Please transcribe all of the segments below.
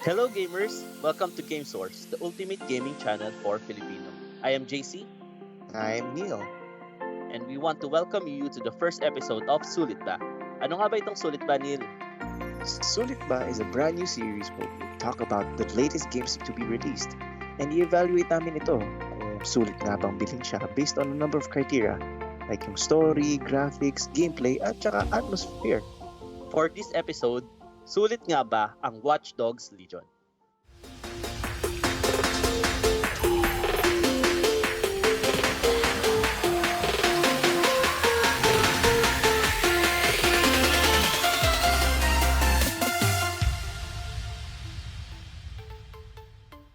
Hello gamers! Welcome to Gamesource, the ultimate gaming channel for Filipino. I am JC I'm Neil. and we want to welcome you to the first episode of Sulit Ba. Ano nga ba itong Sulit Ba, Neil? Sulit Ba is a brand new series where we talk about the latest games to be released and i-evaluate namin ito kung sulit nga bang bilhin siya based on a number of criteria like yung story, graphics, gameplay at saka atmosphere. For this episode, sulit nga ba ang Watch Dogs Legion?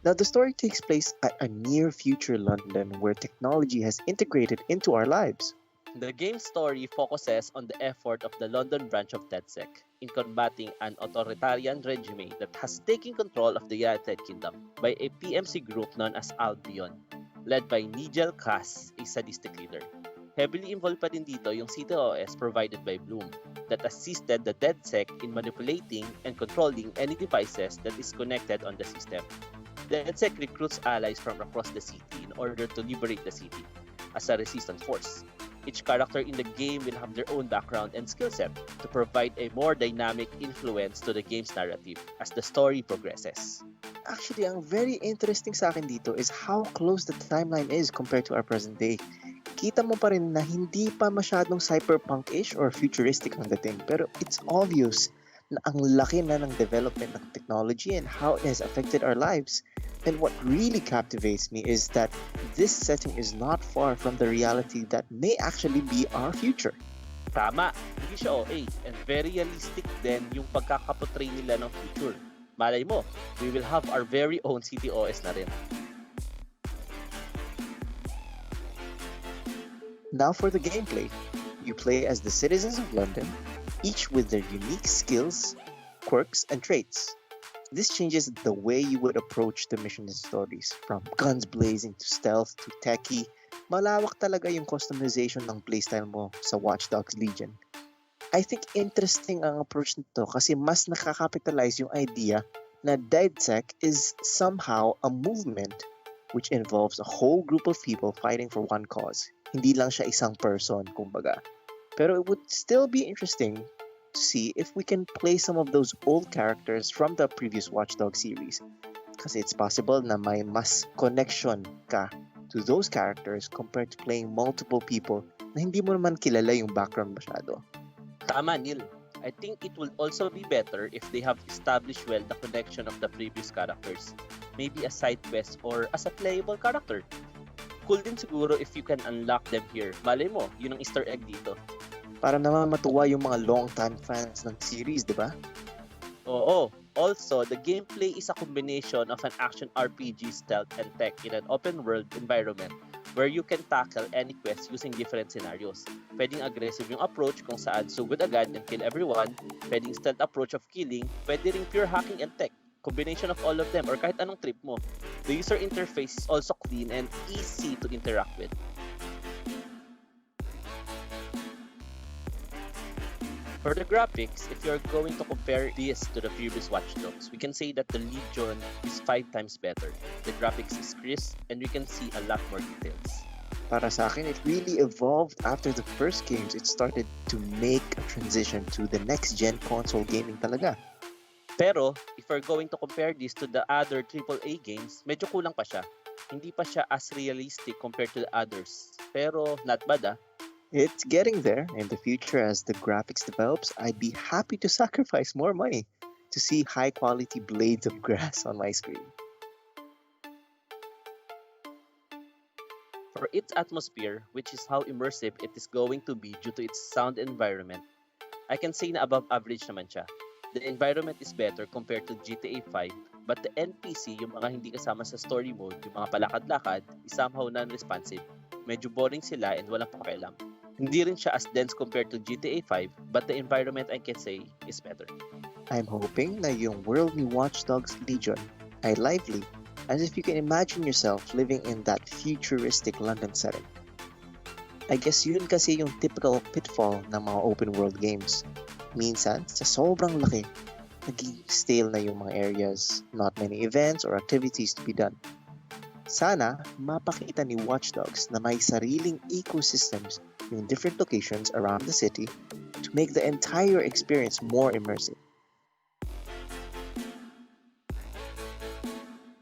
Now the story takes place at a near future London where technology has integrated into our lives. The game's story focuses on the effort of the London branch of DedSec in combating an authoritarian regime that has taken control of the United Kingdom by a PMC group known as Albion, led by Nigel Cass, a sadistic leader. Heavily involved pa din dito yung CTOS provided by Bloom that assisted the DedSec in manipulating and controlling any devices that is connected on the system. DedSec recruits allies from across the city in order to liberate the city as a resistance force. Each character in the game will have their own background and skill set to provide a more dynamic influence to the game's narrative as the story progresses. Actually, ang very interesting sa akin dito is how close the timeline is compared to our present day. Kita mo pa rin na hindi pa masyadong cyberpunk-ish or futuristic ang dating, pero it's obvious na ang laki na ng development ng technology and how it has affected our lives. And what really captivates me is that this setting is not far from the reality that may actually be our future. Tama, hindi siya OA and very realistic din yung pagkakaportray nila ng future. Malay mo, we will have our very own CTOS na rin. Now for the gameplay. You play as the citizens of London, each with their unique skills, quirks, and traits. This changes the way you would approach the missions and stories. From guns blazing to stealth to techie, malawak talaga yung customization ng playstyle mo sa Watch Dogs Legion. I think interesting ang approach nito kasi mas nakakapitalize yung idea na DedSec is somehow a movement which involves a whole group of people fighting for one cause. Hindi lang siya isang person, kumbaga. Pero it would still be interesting to see if we can play some of those old characters from the previous Watch Dogs series. Kasi it's possible na may mas connection ka to those characters compared to playing multiple people na hindi mo naman kilala yung background masyado. Tama, Neil. I think it will also be better if they have established well the connection of the previous characters. Maybe a side quest or as a playable character. Cool din siguro if you can unlock them here. Malay mo, yun ang Easter egg dito. Para naman matuwa yung mga long-time fans ng series, di ba? Oo. Also, the gameplay is a combination of an action RPG stealth and tech in an open world environment where you can tackle any quest using different scenarios. Pwedeng aggressive yung approach kung saan sugod agad and kill everyone. Pwedeng stealth approach of killing. Pwede ring pure hacking and tech. Combination of all of them or kahit anong trip mo. The user interface is also clean and easy to interact with. For the graphics, if you're going to compare this to the previous Watch Dogs, we can say that the Legion is 5 times better. The graphics is crisp and we can see a lot more details. Para sa akin, it really evolved after the first games. It started to make a transition to the next-gen console gaming talaga. Pero, if we're going to compare this to the other AAA games, medyo kulang pa siya. Hindi pa siya as realistic compared to the others. Pero, not bad ah. It's getting there. In the future, as the graphics develops, I'd be happy to sacrifice more money to see high-quality blades of grass on my screen. For its atmosphere, which is how immersive it is going to be due to its sound environment, I can say na above average naman siya. The environment is better compared to GTA 5, but the NPC, yung mga hindi kasama sa story mode, yung mga palakad-lakad, is somehow non-responsive. Medyo boring sila and walang pakialam. Hindi rin siya as dense compared to GTA 5, but the environment I can say is better. I'm hoping na yung world ni Watch Dogs Legion ay lively, as if you can imagine yourself living in that futuristic London setting. I guess yun kasi yung typical pitfall ng mga open world games. Minsan, sa sobrang laki, naging stale na yung mga areas, not many events or activities to be done. Sana mapakita ni Watch Dogs na may sariling ecosystems yung different locations around the city to make the entire experience more immersive.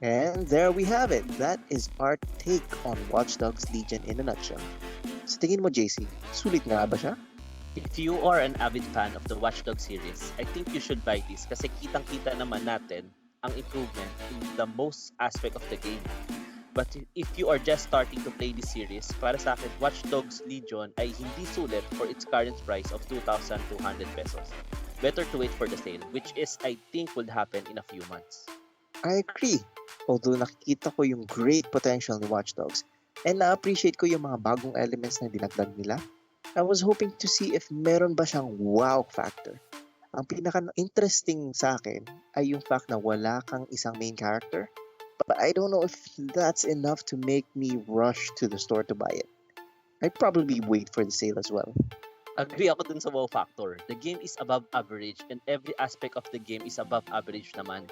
And there we have it. That is our take on Watch Dogs Legion in a nutshell. Sa tingin mo, JC, sulit nga ba siya? If you are an avid fan of the Watch Dogs series, I think you should buy this kasi kitang-kita naman natin ang improvement in the most aspect of the game. But if you are just starting to play this series, para sa akin, Watch Dogs Legion ay hindi sulit for its current price of 2,200 pesos. Better to wait for the sale, which is I think would happen in a few months. I agree. Although nakikita ko yung great potential ni Watch Dogs and na-appreciate ko yung mga bagong elements na dinagdag nila, I was hoping to see if meron ba siyang wow factor. Ang pinaka-interesting sa akin ay yung fact na wala kang isang main character, but I don't know if that's enough to make me rush to the store to buy it. I'd probably wait for the sale as well. Agree ako dun sa wow factor. The game is above average and every aspect of the game is above average naman.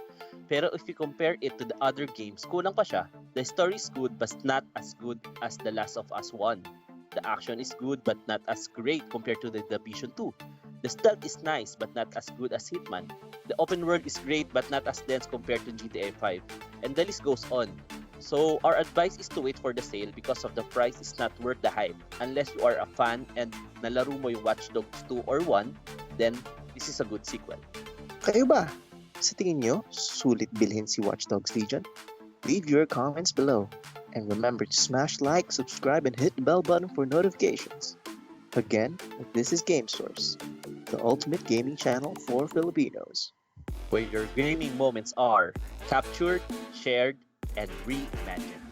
Pero if you compare it to the other games, kulang pa siya. The story is good but not as good as The Last of Us 1. The action is good but not as great compared to the Division 2. The stealth is nice but not as good as Hitman. The open world is great but not as dense compared to GTA 5. And the list goes on. So our advice is to wait for the sale because of the price is not worth the hype. Unless you are a fan and nalaro mo yung Watch Dogs 2 or 1, then this is a good sequel. Kayo ba? Sa tingin nyo, sulit bilhin si Watch Dogs Legion? Leave your comments below. And remember to smash like, subscribe, and hit the bell button for notifications. Again, this is Gamesource, the ultimate gaming channel for Filipinos. Where your gaming moments are captured, shared, and reimagined.